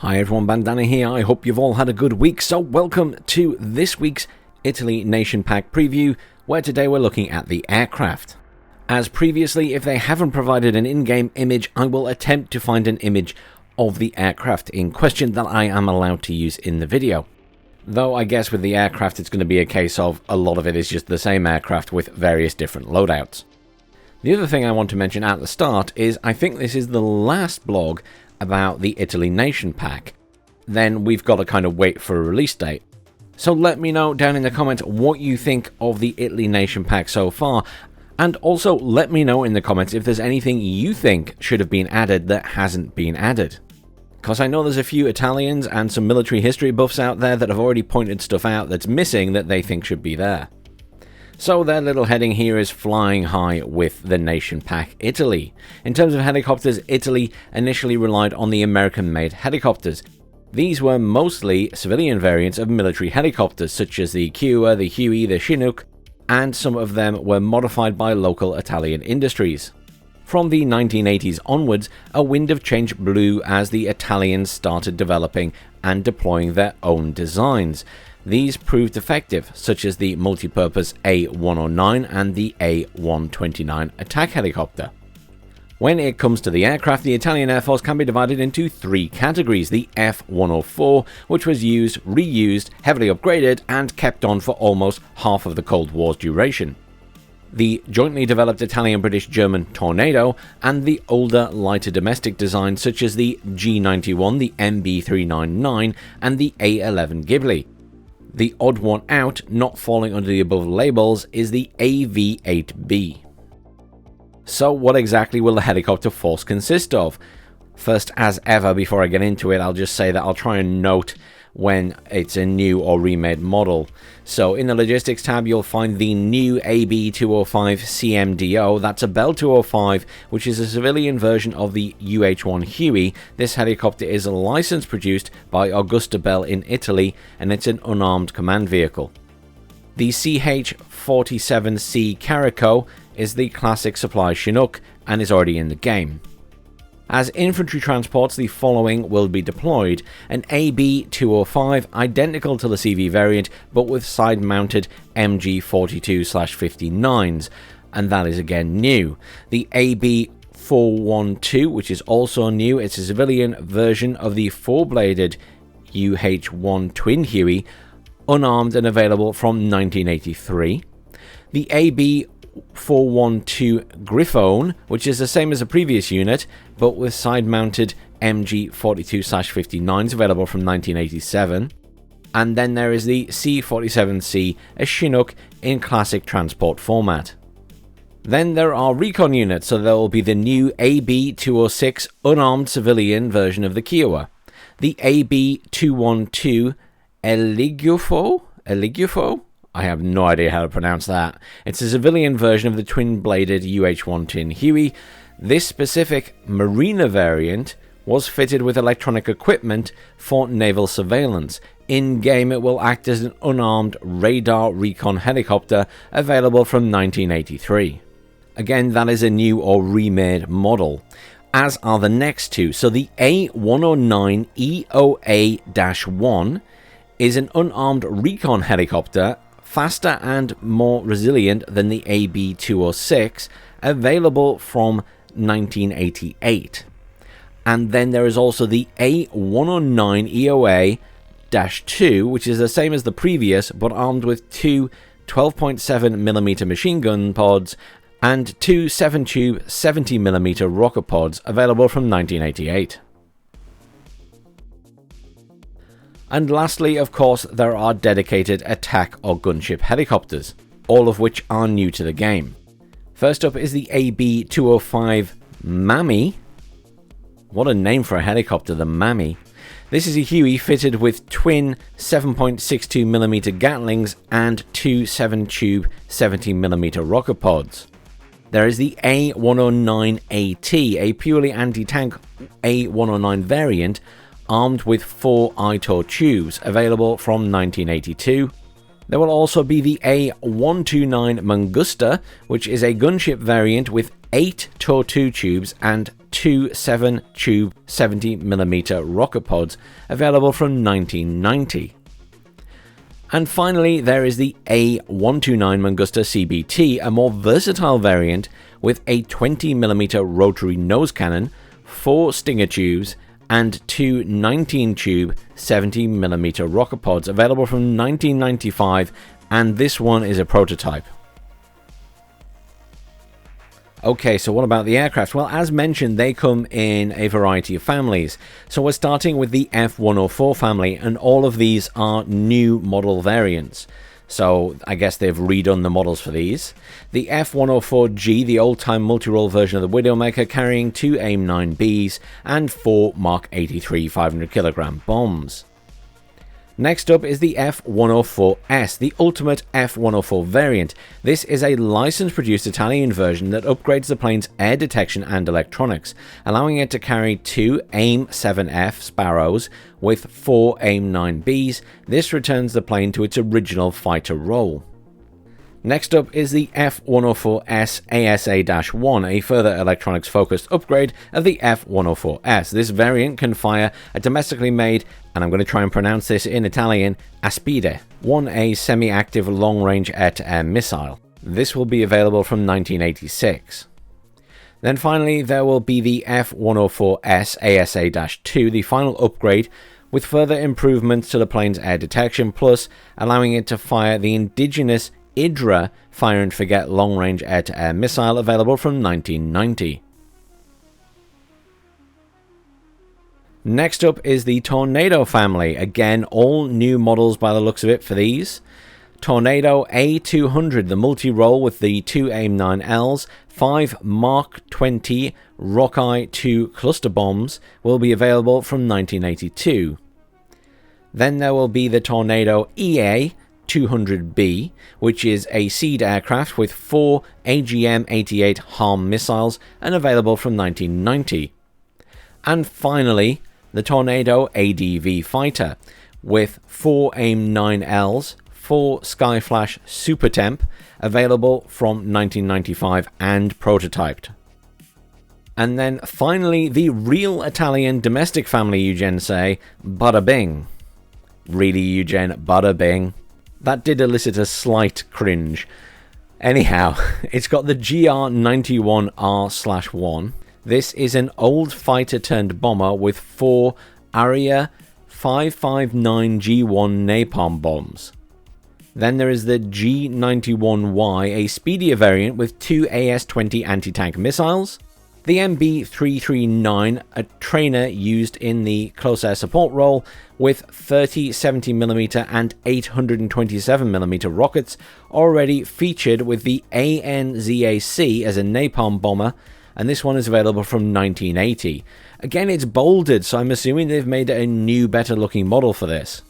Hi everyone, Bandanner here. I hope you've all had a good week. So welcome to this week's Italy Nation Pack preview, where today we're looking at the aircraft. As previously, if they haven't provided an in-game image, I will attempt to find an image of the aircraft in question that I am allowed to use in the video. Though I guess with the aircraft it's going to be a case of a lot of it is just the same aircraft with various different loadouts. The other thing I want to mention at the start is I think this is the last blog about the Italy Nation Pack. Then we've got to kind of wait for a release date. So let me know down in the comments what you think of the Italy Nation Pack so far, and also let me know in the comments if there's anything you think should have been added that hasn't been added. Because I know there's a few Italians and some military history buffs out there that have already pointed stuff out that's missing that they think should be there. So their little heading here is flying high with the Nation Pack Italy. In terms of helicopters, Italy initially relied on the American-made helicopters. These were mostly civilian variants of military helicopters such as the Kiowa, the Huey, the Chinook, and some of them were modified by local Italian industries. From the 1980s onwards, a wind of change blew as the Italians started developing and deploying their own designs. These proved effective, such as the multi-purpose A109 and the A129 attack helicopter. When it comes to the aircraft, the Italian Air Force can be divided into three categories: the F-104, which was used, reused, heavily upgraded, and kept on for almost half of the Cold War's duration; the jointly developed Italian-British-German Tornado; and the older, lighter domestic designs such as the G91, the MB399, and the A11 Ghibli. The odd one out, not falling under the above labels, is the AV-8B. So what exactly will the helicopter force consist of? First, as ever, before I get into it, I'll just say that I'll try and note when it's a new or remade model. So in the logistics tab you'll find the new AB205 CMDO. That's a Bell 205, which is a civilian version of the UH-1 Huey. This helicopter is license produced by Augusta Bell in Italy, and it's an unarmed command vehicle. The CH-47C Carico is the classic supply Chinook and is already in the game. As infantry transports, the following will be deployed: an AB-205, identical to the CV variant, but with side-mounted MG-42/59s, and that is again new. The AB-412, which is also new, it's a civilian version of the four-bladed UH-1 Twin Huey, unarmed and available from 1983. The AB-412 Griffon, which is the same as the previous unit, but with side-mounted MG-42/59s available from 1987. And then there is the C-47C, a Chinook in classic transport format. Then there are recon units, so there will be the new AB-206 unarmed civilian version of the Kiowa, the AB-212 Eligufo? I have no idea how to pronounce that. It's a civilian version of the twin-bladed UH-1 Tin Huey. This specific Marina variant was fitted with electronic equipment for naval surveillance. In-game it will act as an unarmed radar recon helicopter available from 1983. Again, that is a new or remade model, as are the next two. So the A109 EOA-1 is an unarmed recon helicopter, faster and more resilient than the AB-206, available from 1988. And then there is also the A109 EOA-2, which is the same as the previous, but armed with two 12.7mm machine gun pods and two 7-tube 70mm rocket pods, available from 1988. And lastly, of course, there are dedicated attack or gunship helicopters, all of which are new to the game. First up is the AB-205 Mammy. What a name for a helicopter, the Mammy. This is a Huey fitted with twin 7.62mm Gatlings and two 7-tube 70mm rocket pods. There is the A109AT, a purely anti-tank A109 variant, armed with 4 ITOR tubes, available from 1982. There will also be the A129 Mangusta, which is a gunship variant with 8 Tortu tubes and 2 7-tube 70mm rocket pods, available from 1990. And finally, there is the A129 Mangusta CBT, a more versatile variant with a 20mm rotary nose cannon, 4 Stinger tubes, and 2 19-tube 70mm rocket pods, available from 1995, and this one is a prototype. Okay, so what about the aircraft? Well, as mentioned, they come in a variety of families. So we're starting with the F104 family, and all of these are new model variants. So I guess they've redone the models for these. The F104G, the old-time multi-role version of the Widowmaker, carrying 2 AIM-9Bs and 4 Mark 83 500kg bombs. Next up is the F104S, the ultimate F104 variant. This is a license-produced Italian version that upgrades the plane's air detection and electronics, allowing it to carry 2 AIM-7F Sparrows with 4 AIM-9Bs. This returns the plane to its original fighter role. Next up is the F104S ASA-1, a further electronics-focused upgrade of the F104S. This variant can fire a domestically made, and I'm going to try and pronounce this in Italian, Aspide, 1A semi-active long-range air-to-air missile. This will be available from 1986. Then finally, there will be the F104S ASA-2, the final upgrade, with further improvements to the plane's air detection, plus allowing it to fire the indigenous Idra Fire and Forget long-range air-to-air missile, available from 1990. Next up is the Tornado family. Again, all new models by the looks of it for these. Tornado A200, the multi-role with the 2 AIM-9Ls, 5 Mark 20 Rockeye 2 cluster bombs, will be available from 1982. Then there will be the Tornado EA 200B, which is a seed aircraft with 4 AGM-88 HARM missiles and available from 1990. And finally, the Tornado ADV fighter with 4 AIM-9Ls, 4 Skyflash Super Temp, available from 1995 and prototyped. And then finally, the real Italian domestic family, Eugen say, bada bing. Really, Eugen, bada bing? That did elicit a slight cringe. Anyhow, it's got the GR91R/1. This is an old fighter turned bomber with 4 Aria 559G1 napalm bombs. Then there is the G91Y, a speedier variant with 2 AS-20 anti-tank missiles. The MB339, a trainer used in the close air support role with 30 70mm and 827mm rockets, already featured with the ANZAC as a napalm bomber, and this one is available from 1980. Again, it's bolded, so I'm assuming they've made a new, better looking model for this.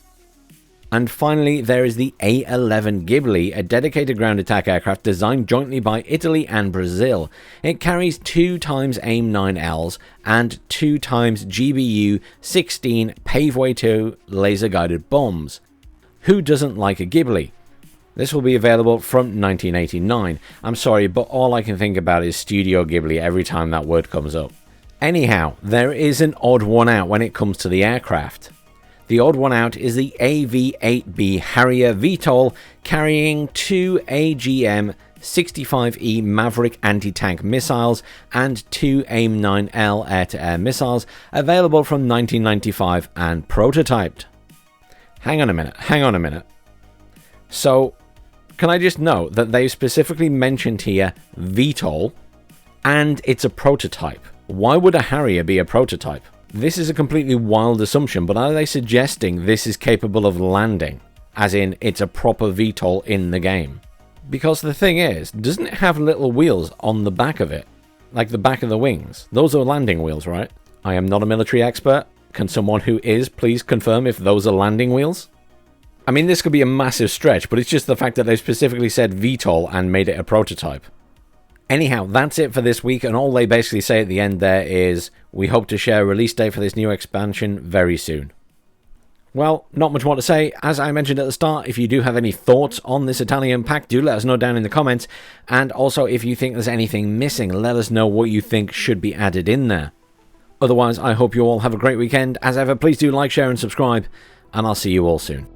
And finally, there is the A-11 Ghibli, a dedicated ground attack aircraft designed jointly by Italy and Brazil. It carries 2 times AIM-9Ls and 2 times GBU-16 Paveway 2 laser-guided bombs. Who doesn't like a Ghibli? This will be available from 1989. I'm sorry, but all I can think about is Studio Ghibli every time that word comes up. Anyhow, there is an odd one out when it comes to the aircraft. The odd one out is the AV-8B Harrier VTOL, carrying 2 AGM-65E Maverick anti-tank missiles and 2 AIM-9L air-to-air missiles, available from 1995 and prototyped. Hang on a minute. So, can I just note that they've specifically mentioned here VTOL, and it's a prototype. Why would a Harrier be a prototype? This is a completely wild assumption, but are they suggesting this is capable of landing? As in, it's a proper VTOL in the game? Because the thing is, doesn't it have little wheels on the back of it? Like the back of the wings? Those are landing wheels, right? I am not a military expert. Can someone who is please confirm if those are landing wheels? I mean, this could be a massive stretch, but it's just the fact that they specifically said VTOL and made it a prototype. Anyhow, that's it for this week, and all they basically say at the end there is, we hope to share a release date for this new expansion very soon. Well, not much more to say. As I mentioned at the start, if you do have any thoughts on this Italian pack, do let us know down in the comments. And also, if you think there's anything missing, let us know what you think should be added in there. Otherwise, I hope you all have a great weekend. As ever, please do like, share, and subscribe. And I'll see you all soon.